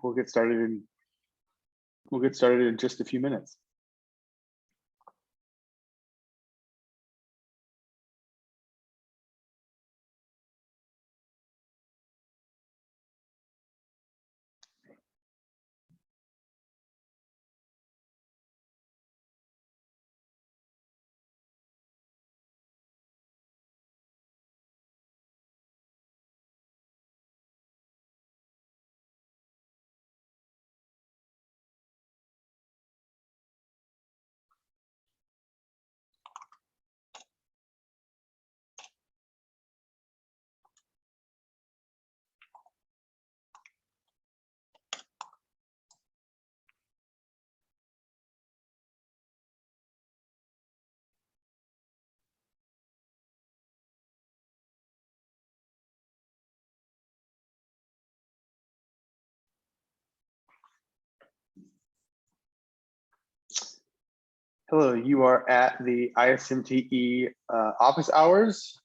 we'll get started in just a few minutes. Hello, you are at the ISMTE office hours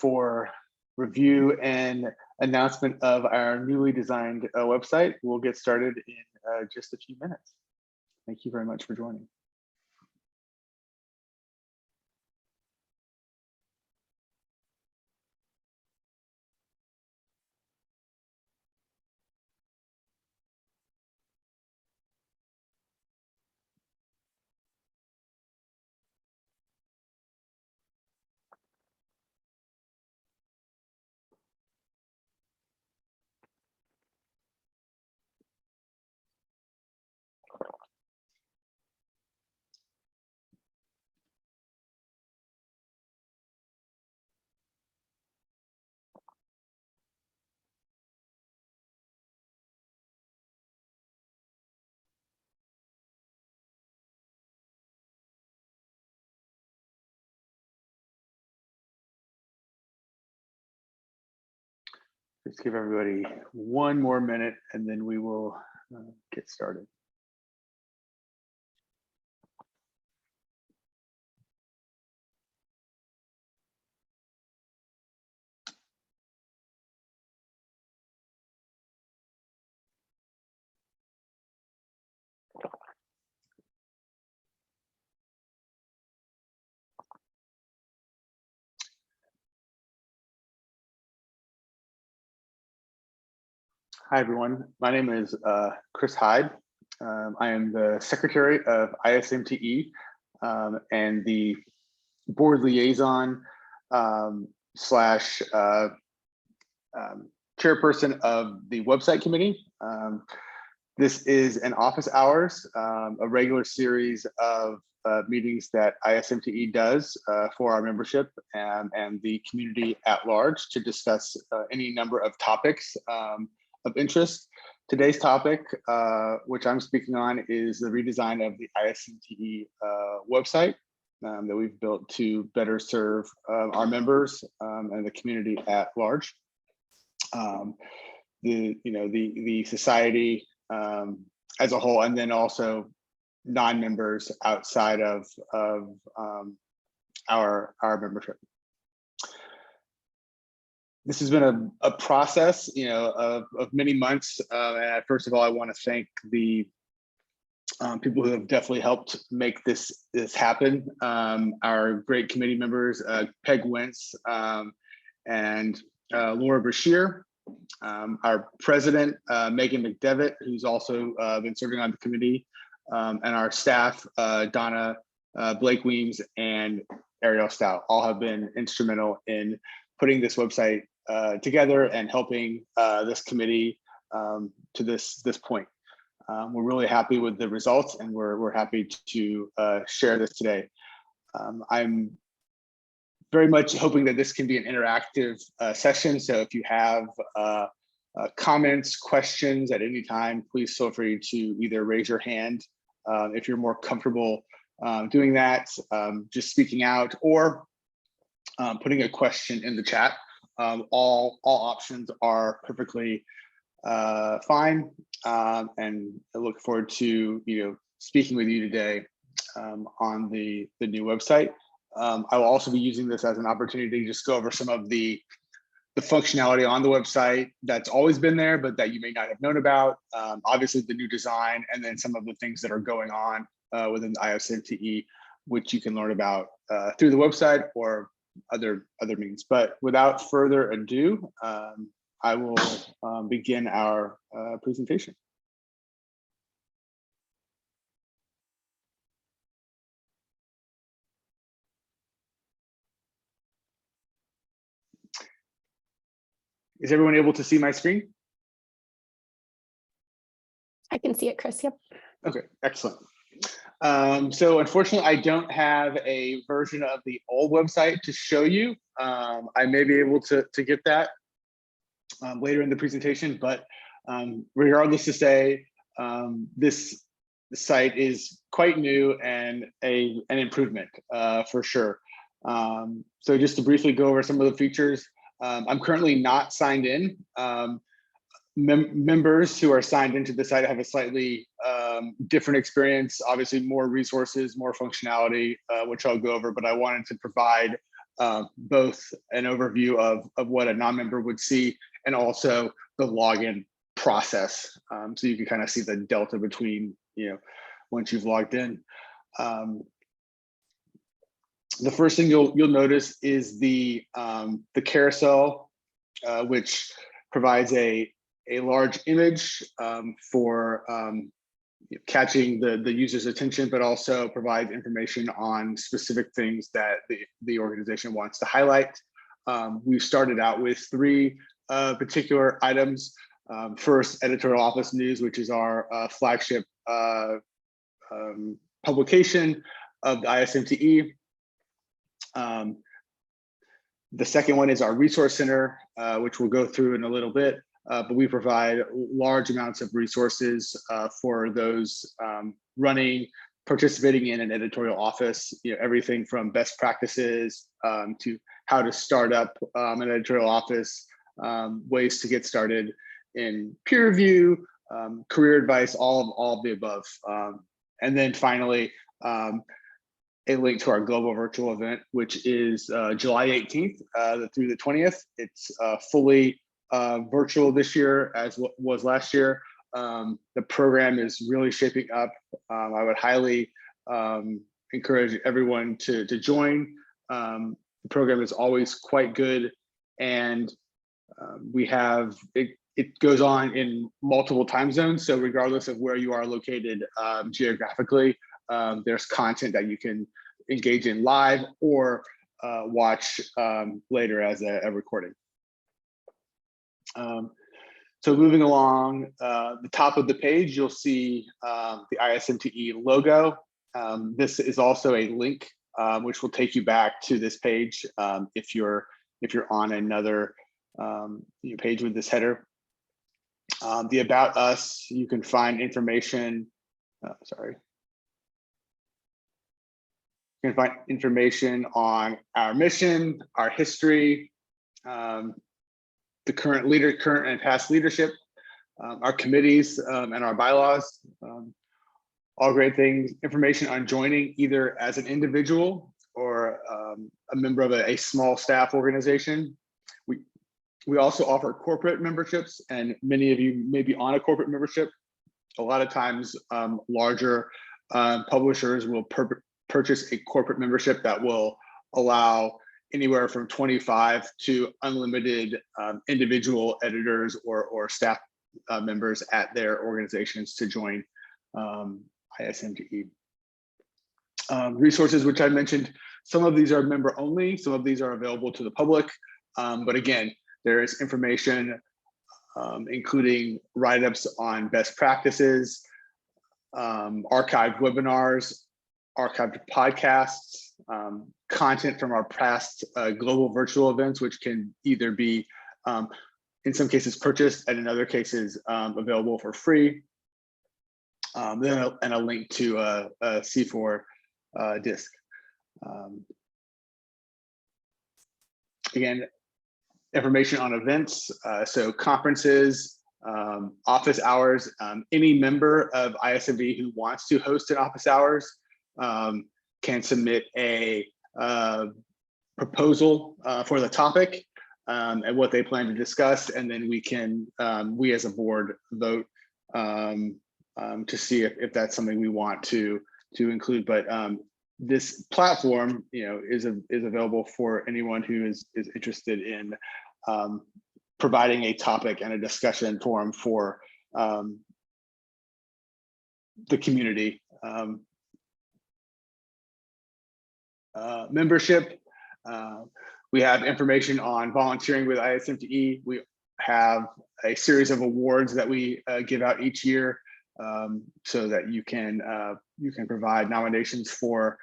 for review and announcement of our newly designed website. We'll get started in just a few minutes. Thank you very much for joining. Just give everybody one more minute and then we will get started. Hi, everyone. My name is Chris Hyde. I am the Secretary of ISMTE and the board liaison slash chairperson of the website committee. This is an office hours, a regular series of meetings that ISMTE does for our membership and the community at large to discuss any number of topics of interest. Today's topic, which I'm speaking on, is the redesign of the ISMTE website that we've built to better serve our members and the community at large. The society as a whole, and then also non-members outside of our membership. This has been a process, of many months. And first of all, I want to thank the people who have definitely helped make this happen. Our great committee members, Peg Wentz and Laura Brashear, our president, Megan McDevitt, who's also been serving on the committee, and our staff, Donna Blake Weems and Ariel Stout, all have been instrumental in putting this website together and helping this committee to this point. We're really happy with the results, and we're happy to share this today. I'm very much hoping that this can be an interactive session. So if you have comments, questions at any time, please feel free to either raise your hand if you're more comfortable doing that, just speaking out, or putting a question in the chat. All options are perfectly fine, and I look forward to speaking with you today on the new website. I will also be using this as an opportunity to just go over some of the the functionality on the website that's always been there, but that you may not have known about. Obviously, the new design, and then some of the things that are going on within the ISMTE, which you can learn about through the website or other means. But without further ado, I will begin our presentation. Is everyone able to see my screen? I can see it, Chris. Yep. Okay, excellent. So unfortunately, I don't have a version of the old website to show you. I may be able to get that later in the presentation, but regardless to say, this site is quite new and an improvement for sure. So just to briefly go over some of the features, I'm currently not signed in. Members who are signed into the site have a slightly different experience, obviously more resources, more functionality, which I'll go over, but I wanted to provide both an overview of what a non-member would see and also the login process. So you can kind of see the delta between, once you've logged in. The first thing you'll notice is the carousel, which provides a large image for catching the user's attention, but also provides information on specific things that the organization wants to highlight. We've started out with 3 particular items. First, editorial office news, which is our flagship publication of the ISMTE. The second one is our resource center, which we'll go through in a little bit, but we provide large amounts of resources for those participating in an editorial office, everything from best practices to how to start up an editorial office, ways to get started in peer review, career advice, all of the above. And then finally, a link to our global virtual event, which is July 18th through the 20th. It's fully virtual this year, as was last year. The program is really shaping up. I would highly encourage everyone to join. The program is always quite good, and we have it goes on in multiple time zones. So regardless of where you are located geographically, there's content that you can engage in live or watch later as a recording. So moving along, the top of the page, you'll see the ISMTE logo. This is also a link which will take you back to this page if you're on another page with this header. The About Us, you can find information, you can find information on our mission, our history, the current and past leadership, our committees and our bylaws, all great things. Information on joining either as an individual or a member of a small staff organization. We also offer corporate memberships, and many of you may be on a corporate membership. A lot of times, larger publishers will purchase a corporate membership that will allow anywhere from 25 to unlimited individual editors or staff members at their organizations to join ISMTE. Resources, which I mentioned, some of these are member only, some of these are available to the public, but again, there is information including write-ups on best practices, archived webinars, archived podcasts, content from our past global virtual events, which can either be, in some cases, purchased, and in other cases, available for free. And a link to a C4 disc. Again, information on events, so conferences, office hours. Any member of ISMV who wants to host an office hours can submit a proposal for the topic. and what they plan to discuss, and then we can, we as a board vote to see if that's something we want to include. But this platform, is available for anyone who is interested in providing a topic and a discussion forum for the community. Membership. We have information on volunteering with ISMTE. We have a series of awards that we give out each year, so that you can provide nominations for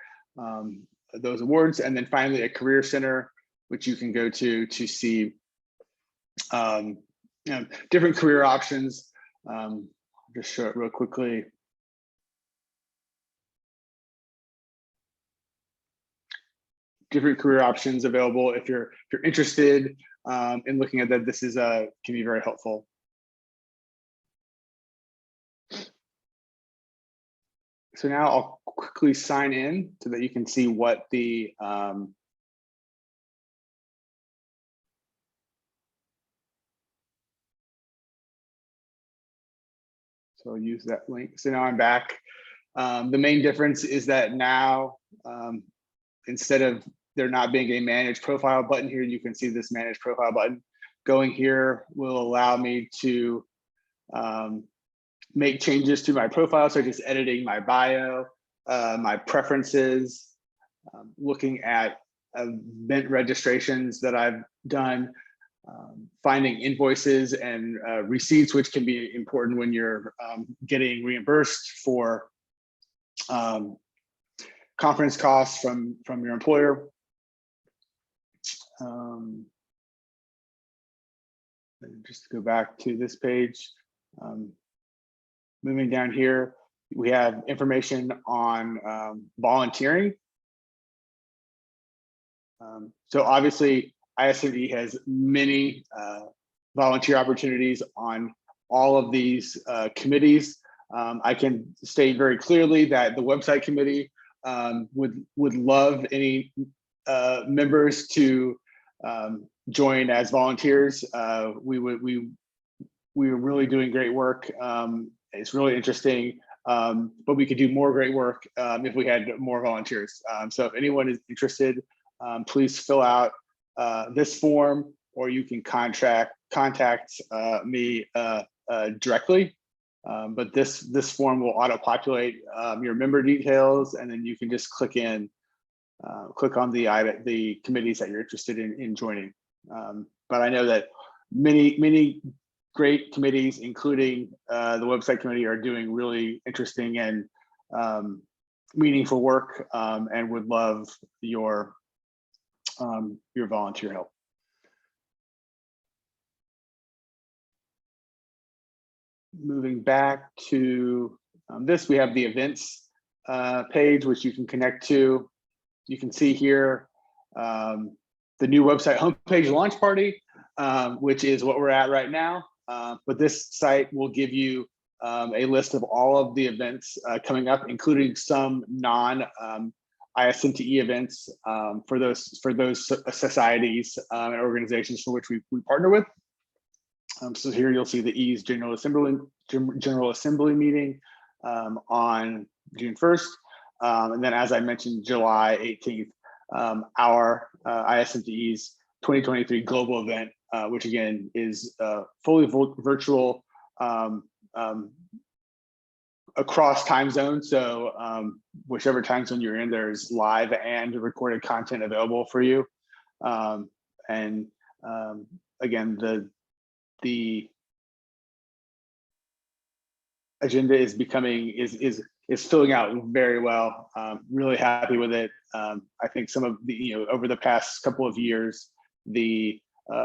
those awards. And then finally, a career center, which you can go to see different career options. I'll just show it real quickly. Different career options available. If you're interested in looking at that, this is can be very helpful. So now I'll quickly sign in so that you can see what the so I'll use that link. So now I'm back. The main difference is that now, instead of there not being a manage profile button here, you can see this manage profile button. Going here will allow me to make changes to my profile, such as editing my bio, my preferences, looking at event registrations that I've done, finding invoices and receipts, which can be important when you're getting reimbursed for conference costs from your employer. Just to go back to this page, moving down here, we have information on volunteering. So obviously, ISMTE has many volunteer opportunities on all of these committees. I can state very clearly that the website committee would love any members to join as volunteers. We're really doing great work. It's really interesting, but we could do more great work if we had more volunteers. So if anyone is interested, please fill out this form, or you can contact me directly. But this form will auto-populate your member details, and then you can just click on the committees that you're interested in joining. But I know that many great committees, including the website committee, are doing really interesting and meaningful work, and would love your volunteer help. Moving back to this, we have the events page, which you can connect to. You can see here the new website homepage launch party, which is what we're at right now. But this site will give you a list of all of the events coming up, including some non-ISMTE events for those societies and organizations for which we partner with. So here you'll see the EASE General Assembly meeting on June 1st. And then, as I mentioned, July 18th, our ISMTE's 2023 global event, which again is fully virtual across time zones. So whichever time zone you're in, there's live and recorded content available for you. And again, the agenda is filling out very well. Really happy with it. I think some of the, over the past couple of years, the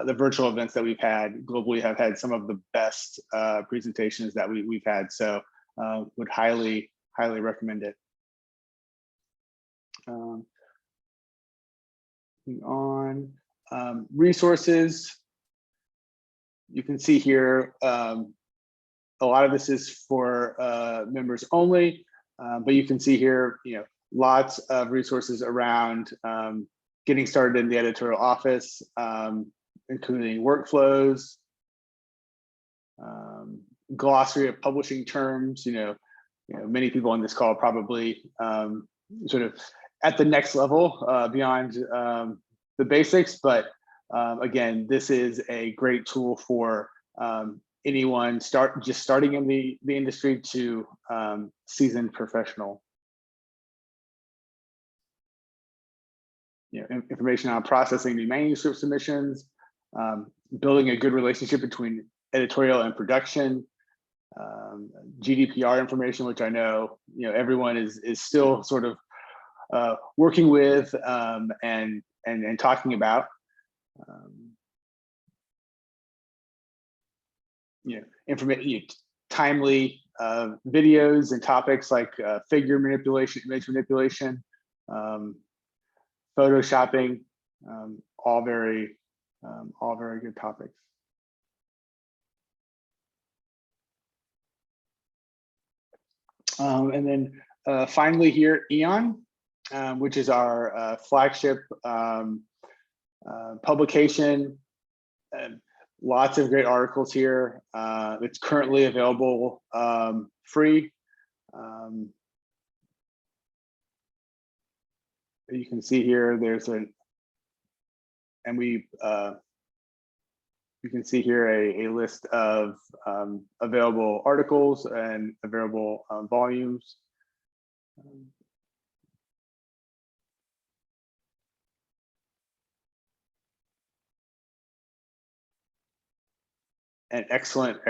virtual events that we've had globally have had some of the best presentations that we've had. So would highly recommend it. On resources, you can see here, a lot of this is for members only, but you can see here, lots of resources around getting started in the editorial office, including workflows, glossary of publishing terms. Many people on this call probably sort of at the next level beyond the basics, but again, this is a great tool for anyone just starting in the industry to seasoned professional. Information on processing new manuscript submissions, building a good relationship between editorial and production, GDPR information, which I know everyone is still sort of working with and talking about. Timely videos and topics like figure manipulation, image manipulation, photoshopping, all very good topics. And then finally here, Eon, which is our flagship publication. Lots of great articles here. It's currently available free. You can see here, you can see here a list of available articles and available volumes. An excellent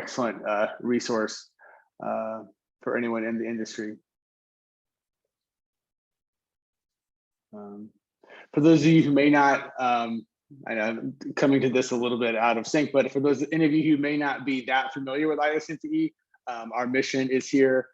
resource for anyone in the industry. For those of you who may not, I know I'm coming to this a little bit out of sync, but for those any of you who may not be that familiar with ISMTE, our mission is here.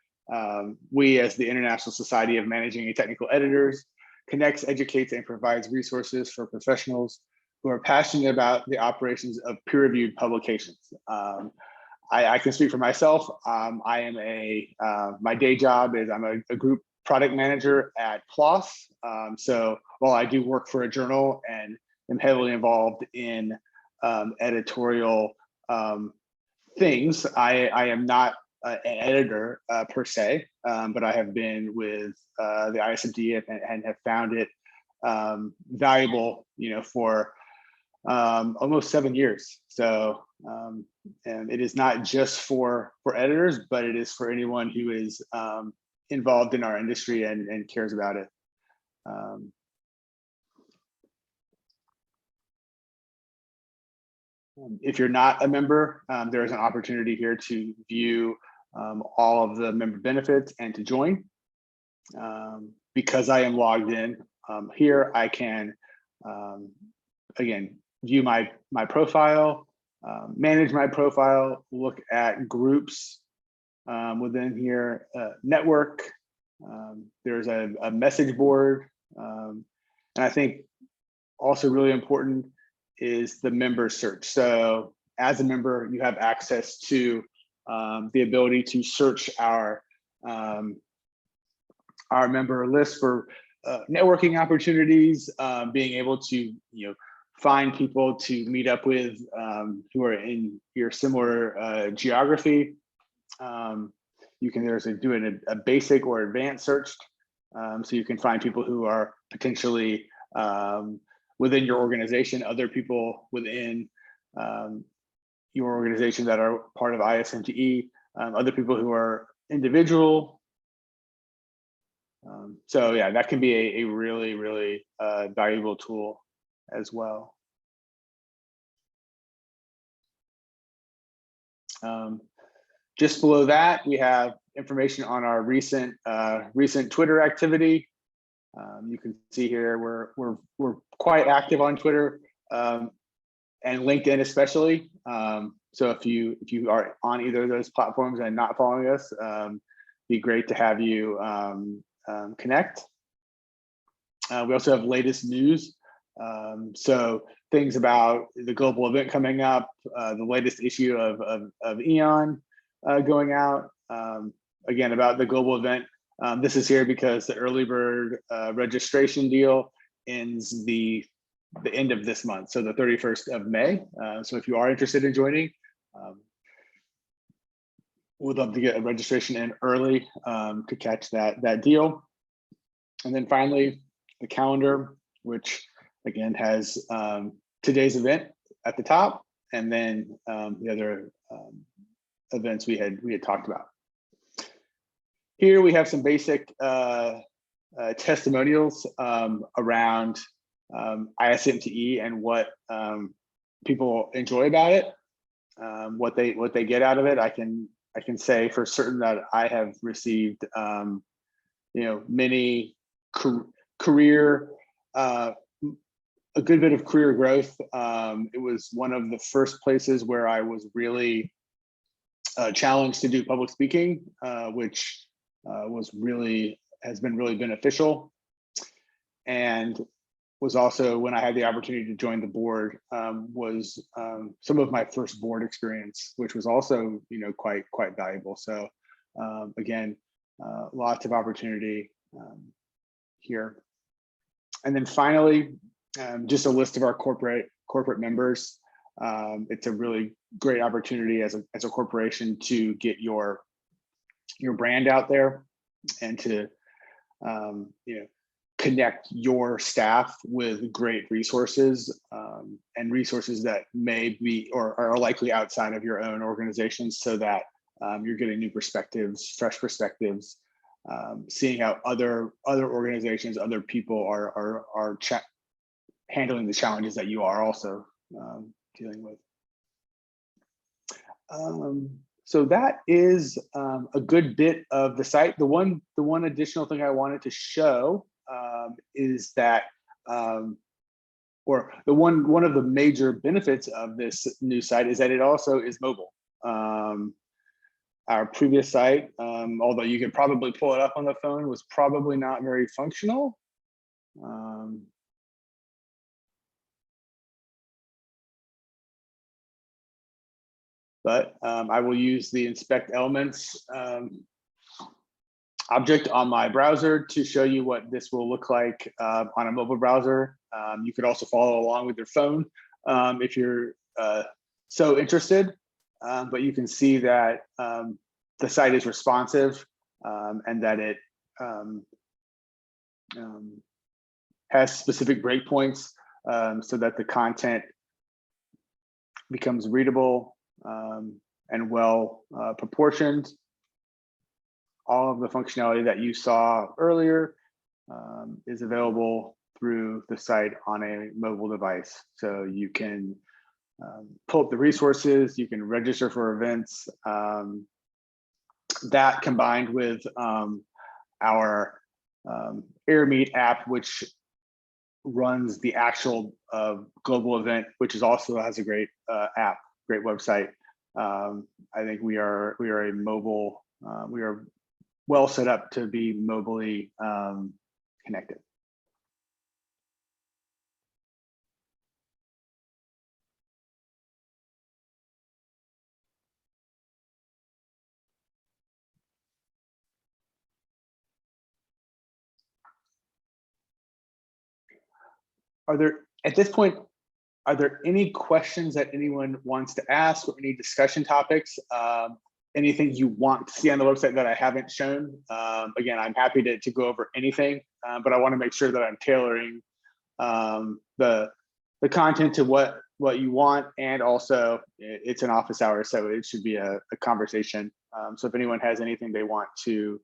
We, as the International Society of Managing and Technical Editors, connects, educates, and provides resources for professionals who are passionate about the operations of peer-reviewed publications. I can speak for myself. I am my day job is I'm a group product manager at PLOS. So while I do work for a journal and am heavily involved in editorial things, I am not an editor per se, but I have been with the ISMTE and have found it valuable, for almost 7 years. So and it is not just for editors, but it is for anyone who is involved in our industry and cares about it. If you're not a member, there is an opportunity here to view all of the member benefits and to join. Because I am logged in here, I can again view my profile, manage my profile, look at groups within here, network. There's a message board, and I think also really important is the member search. So as a member, you have access to the ability to search our member list for networking opportunities, being able to find people to meet up with who are in your similar geography. You can do a basic or advanced search, so you can find people who are potentially within your organization, other people within your organization that are part of ISMTE, other people who are individual. So yeah, that can be a really, really valuable tool as well. Just below that, we have information on our recent Twitter activity. You can see here we're quite active on Twitter and LinkedIn especially. So if you are on either of those platforms and not following us, be great to have you connect. We also have latest news. So things about the global event coming up, the latest issue of Eon going out. Again, about the global event. This is here because the early bird registration deal ends the the end of this month, so the 31st of May. So if you are interested in joining, we'd love to get a registration in early to catch that deal. And then finally, the calendar, which again has today's event at the top, and then the other events we had talked about. Here we have some basic testimonials around ISMTE and what people enjoy about it, what they get out of it. I can say for certain that I have received many career a good bit of career growth. It was one of the first places where I was really challenged to do public speaking, which has been really beneficial, and was also when I had the opportunity to join the board, was some of my first board experience, which was also quite valuable. So again, lots of opportunity here. And then finally, just a list of our corporate members. It's a really great opportunity as a corporation to get your brand out there and to connect your staff with great resources and resources that may be or are likely outside of your own organizations, so that you're getting new perspectives, fresh perspectives, seeing how other organizations, other people are handling the challenges that you are also dealing with. So that is a good bit of the site. The one additional thing I wanted to show is that, or one of the major benefits of this new site is that it also is mobile. Our previous site, although you could probably pull it up on the phone, was probably not very functional. But I will use the inspect elements object on my browser to show you what this will look like on a mobile browser. You could also follow along with your phone if you're so interested, but you can see that the site is responsive and that it has specific breakpoints so that the content becomes readable and well proportioned. All of the functionality that you saw earlier is available through the site on a mobile device. So you can pull up the resources, you can register for events. That combined with our AirMeet app, which runs the actual global event, which also has a great app, great website. I think we are a mobile, we are well set up to be mobily connected. Are there, at this point, are there any questions that anyone wants to ask, or any discussion topics? Anything you want to see on the website that I haven't shown? Again, I'm happy to go over anything, but I want to make sure that I'm tailoring the content to what you want, and also it's an office hour, so it should be a conversation. So if anyone has anything they want to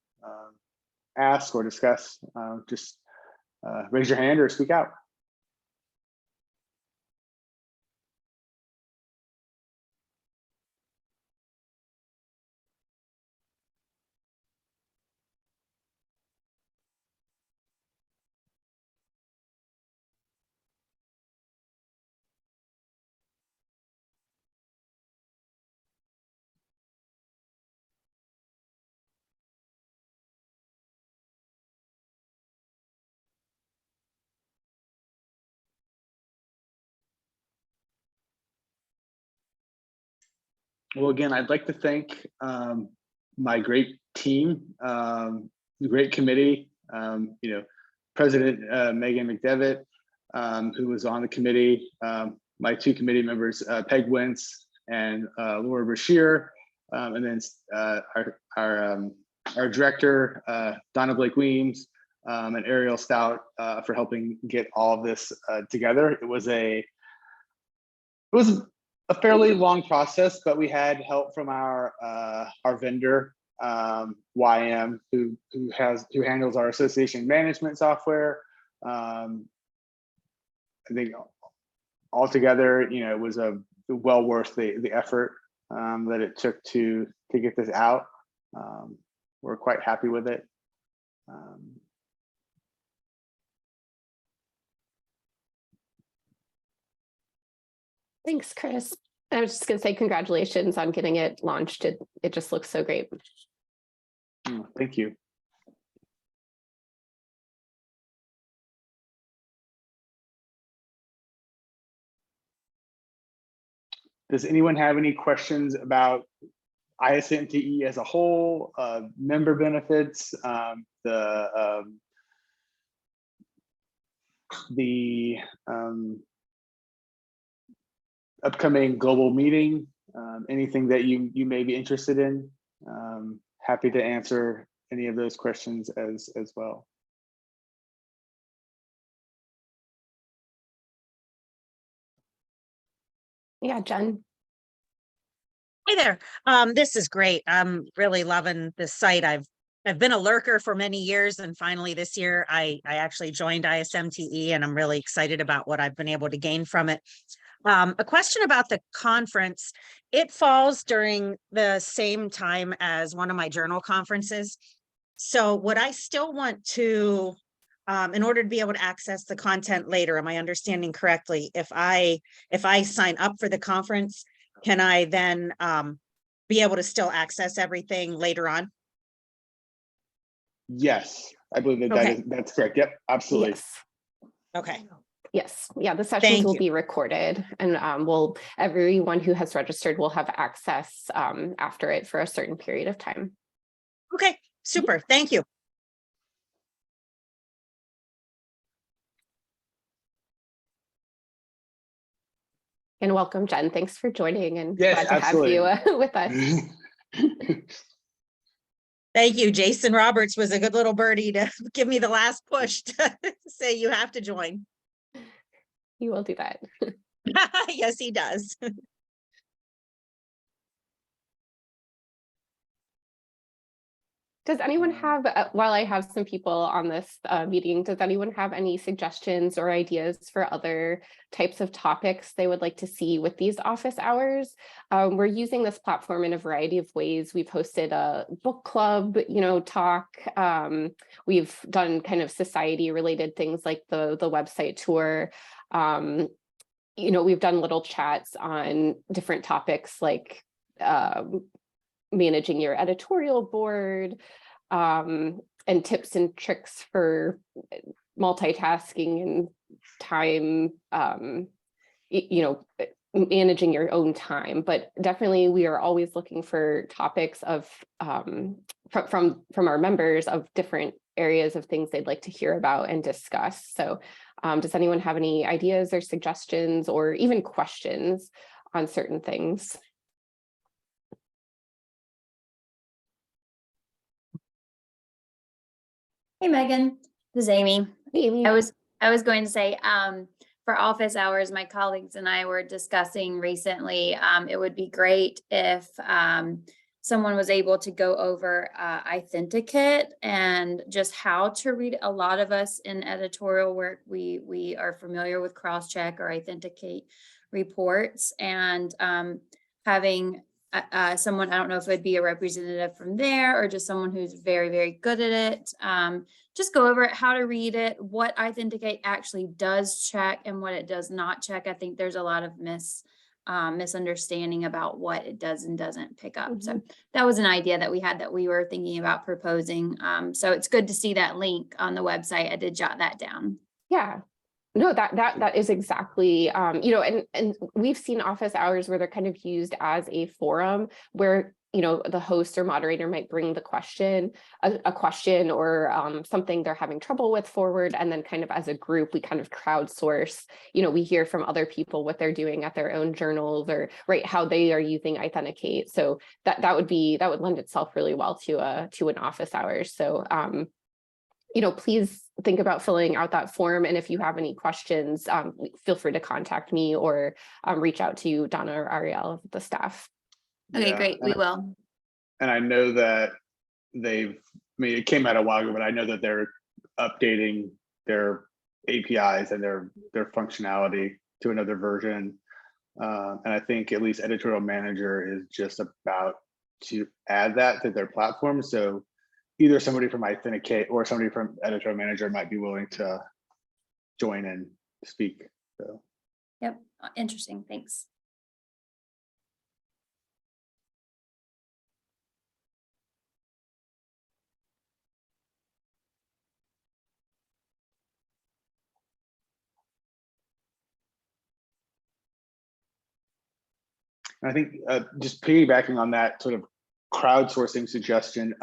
ask or discuss, just raise your hand or speak out. Well, again, I'd like to thank my great team, the great committee, President Megan McDevitt, who was on the committee, my two committee members, Peg Wentz and Laura Brashear, and then our director, Donna Blake Weems, and Ariel Stout for helping get all of this together. It was a fairly long process, but we had help from our vendor, YM, who handles our association management software. I think altogether, it was well worth the effort that it took to get this out. We're quite happy with it. Thanks, Chris. I was just going to say congratulations on getting it launched. It just looks so great. Thank you. Does anyone have any questions about ISNTE as a whole, member benefits, the upcoming global meeting, anything that you may be interested in? Happy to answer any of those questions as well. Yeah, Jen. Hey there. This is great. I'm really loving this site. I've been a lurker for many years, and finally this year I actually joined ISMTE, and I'm really excited about what I've been able to gain from it. A question about the conference. It falls during the same time as one of my journal conferences. So would I still want to, in order to be able to access the content later, am I understanding correctly? If I sign up for the conference, can I then be able to still access everything later on? Yes, I believe that's correct. Yep, absolutely. Yes. Okay. Yes. Yeah, the sessions Thank will you. be recorded, and everyone who has registered will have access after it for a certain period of time. Okay, super. Thank you. And welcome, Jen. Thanks for joining, and Yes, glad to absolutely. have you with us. Thank you. Jason Roberts was a good little birdie to give me the last push to say you have to join. You will do that. Yes, he does. Does anyone have, while I have some people on this meeting, does anyone have any suggestions or ideas for other types of topics they would like to see with these office hours? We're using this platform in a variety of ways. We've hosted a book club, talk. We've done kind of society related things like the website tour. We've done little chats on different topics like managing your editorial board, and tips and tricks for multitasking and time, managing your own time. But definitely we are always looking for topics of from our members of different areas of things they'd like to hear about and discuss. So does anyone have any ideas or suggestions or even questions on certain things? Hey, Megan, this is Amy. Hey, Amy. I was going to say, for office hours, my colleagues and I were discussing recently, it would be great if someone was able to go over Authenticate and just how to read. A lot of us in editorial work, we are familiar with Crosscheck or Authenticate reports, and having someone, I don't know if it'd be a representative from there or just someone who's very, very good at it. Just go over it, how to read it, what Authenticate actually does check and what it does not check. I think there's a lot of misunderstanding about what it does and doesn't pick up. Mm-hmm. So that was an idea that we had that we were thinking about proposing. So it's good to see that link on the website. I did jot that down. Yeah. No, that is exactly, and we've seen office hours where they're kind of used as a forum where the host or moderator might bring the question, a question or something they're having trouble with forward. And then kind of as a group, we kind of crowdsource, we hear from other people what they're doing at their own journals or how they are using Authenticate. So that would lend itself really well to an office hours. So, please think about filling out that form. And if you have any questions, feel free to contact me or reach out to Donna or Ariel, the staff. Okay, Yeah, great. We will. And I know that it came out a while ago, but I know that they're updating their APIs and their functionality to another version. And I think at least Editorial Manager is just about to add that to their platform. So either somebody from Authenticate or somebody from Editorial Manager might be willing to join and speak. So. Yep. Interesting. Thanks. I think just piggybacking on that sort of crowdsourcing suggestion,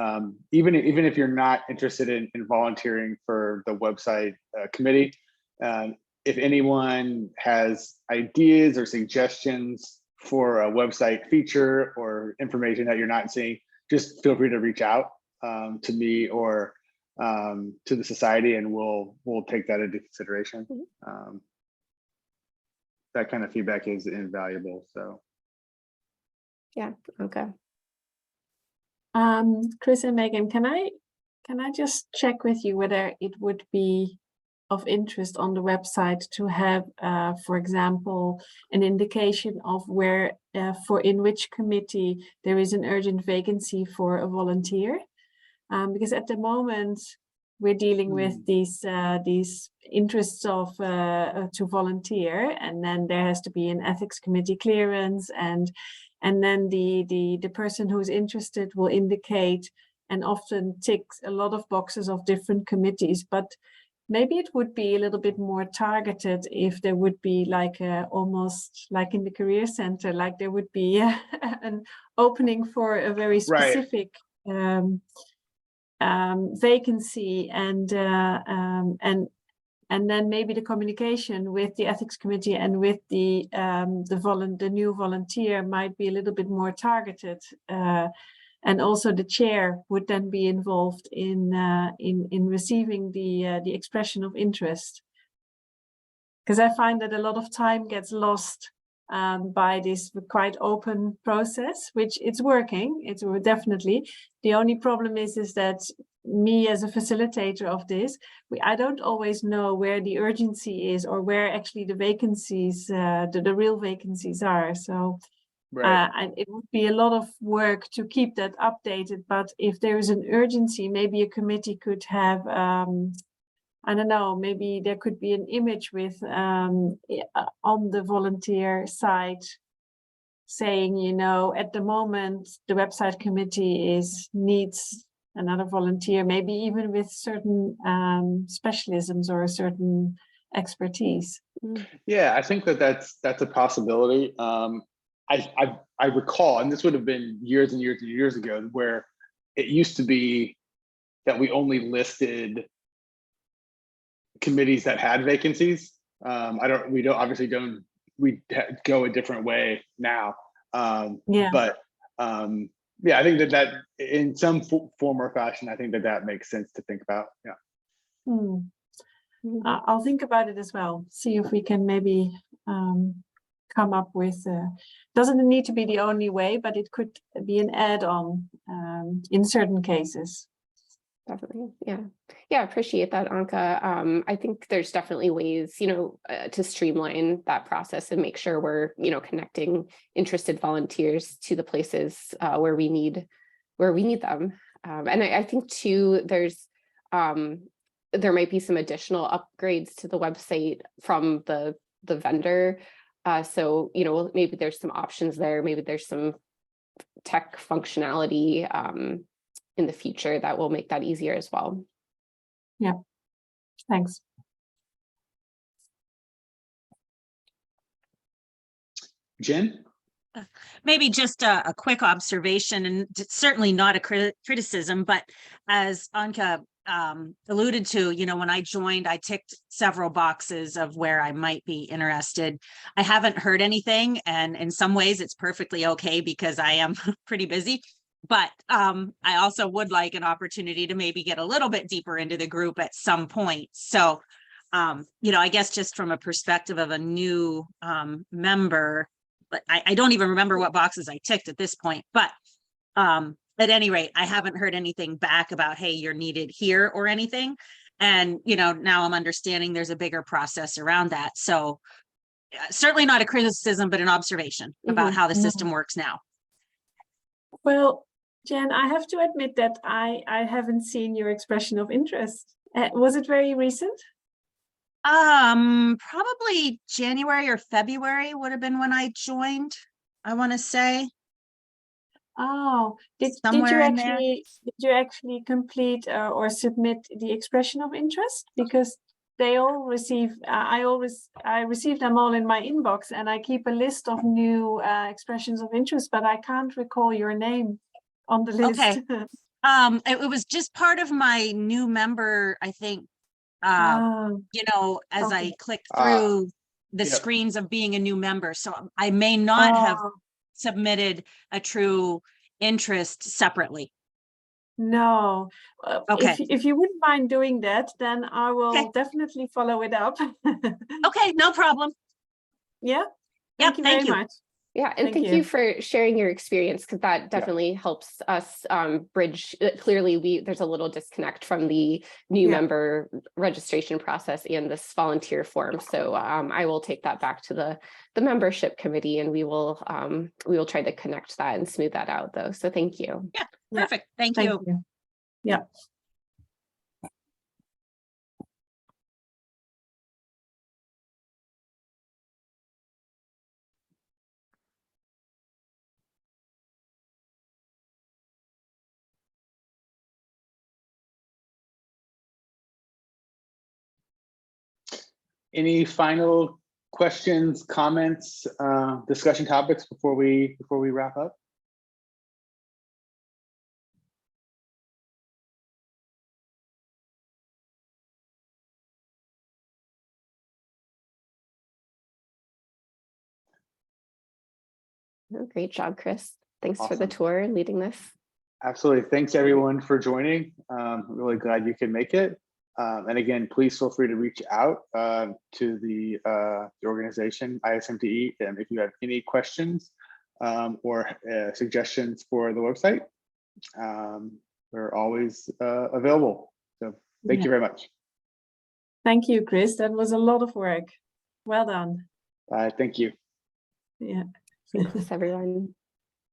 even if you're not interested in volunteering for the website committee, if anyone has ideas or suggestions for a website feature or information that you're not seeing, just feel free to reach out to me or to the society, and we'll take that into consideration. That kind of feedback is invaluable. So. Yeah, okay. Chris and Megan, can I just check with you whether it would be of interest on the website to have, for example, an indication of where, in which committee there is an urgent vacancy for a volunteer? Because at the moment we're dealing with these interests of to volunteer, and then there has to be an ethics committee clearance, and then the person who's interested will indicate and often ticks a lot of boxes of different committees. But maybe it would be a little bit more targeted if there would be like almost like in the career center, like there would be an opening for a very specific vacancy, and then maybe the communication with the ethics committee and with the new volunteer might be a little bit more targeted, and also the chair would then be involved in receiving the expression of interest. Because I find that a lot of time gets lost by this quite open process, which it's working. It's definitely. The only problem is that me as a facilitator of this, I don't always know where the urgency is or where actually the vacancies, the real vacancies are. So it would be a lot of work to keep that updated. But if there is an urgency, maybe a committee could have, I don't know, maybe there could be an image with on the volunteer side saying, at the moment the website committee needs another volunteer, maybe even with certain specialisms or a certain expertise. Yeah, I think that's a possibility. I recall, and this would have been years and years and years ago, where it used to be that we only listed committees that had vacancies. We go a different way now. But I think that in some form or fashion, I think that makes sense to think about. Yeah. I'll think about it as well. See if we can maybe come up with. Doesn't need to be the only way, but it could be an add-on in certain cases. Definitely. Yeah, appreciate that, Anka. I think there's definitely ways, to streamline that process and make sure we're, connecting interested volunteers to the places where we need them. And I think too, there might be some additional upgrades to the website from the vendor. So, maybe there's some options there. Maybe there's some tech functionality in the future that will make that easier as well. Yeah, thanks. Jen? Maybe just a quick observation, and certainly not a criticism, but as Anka alluded to, you know, when I joined, I ticked several boxes of where I might be interested. I haven't heard anything, and in some ways it's perfectly okay because I am pretty busy. But I also would like an opportunity to maybe get a little bit deeper into the group at some point. So, you know, I guess just from a perspective of a new member, but I don't even remember what boxes I ticked at this point. But at any rate, I haven't heard anything back about, hey, you're needed here or anything. And, you know, now I'm understanding there's a bigger process around that. So certainly not a criticism, but an observation about how the system works now. Well, Jen, I have to admit that I haven't seen your expression of interest. Was it very recent? Probably January or February would have been when I joined, I want to say. Oh, did Somewhere in there. you actually complete or submit the expression of interest? Because they all receive, I receive them all in my inbox, and I keep a list of new expressions of interest, but I can't recall your name on the list. Okay. It was just part of my new member, I think, you know, as I Okay. clicked through the Yep. screens of being a new member. So I may not have submitted a true interest separately. No. Okay. If you wouldn't mind doing that, then I will Okay. definitely follow it up. Okay, no problem. Yeah. Yep, Thank you thank very you. much. Yeah, and Thank thank you. you for sharing your experience, because that definitely helps us bridge. Clearly, there's a little disconnect from the new Yeah. member registration process and this volunteer form. So I will take that back to the membership committee, and we will try to connect that and smooth that out, though. So thank you. Yeah, Yeah. perfect. Thank Thank you. you. Yeah. Any final questions, comments, discussion topics before we wrap up? Oh, great job, Chris. Thanks for the Awesome. tour and leading this. Absolutely. Thanks everyone for joining. Really glad you can make it. And again, please feel free to reach out to the organization ISMTE if you have any questions or suggestions for the website. We're always available. So thank you very much. Thank you, Chris. That was a lot of work. Well done. Thank you. Yeah. Thanks, everyone.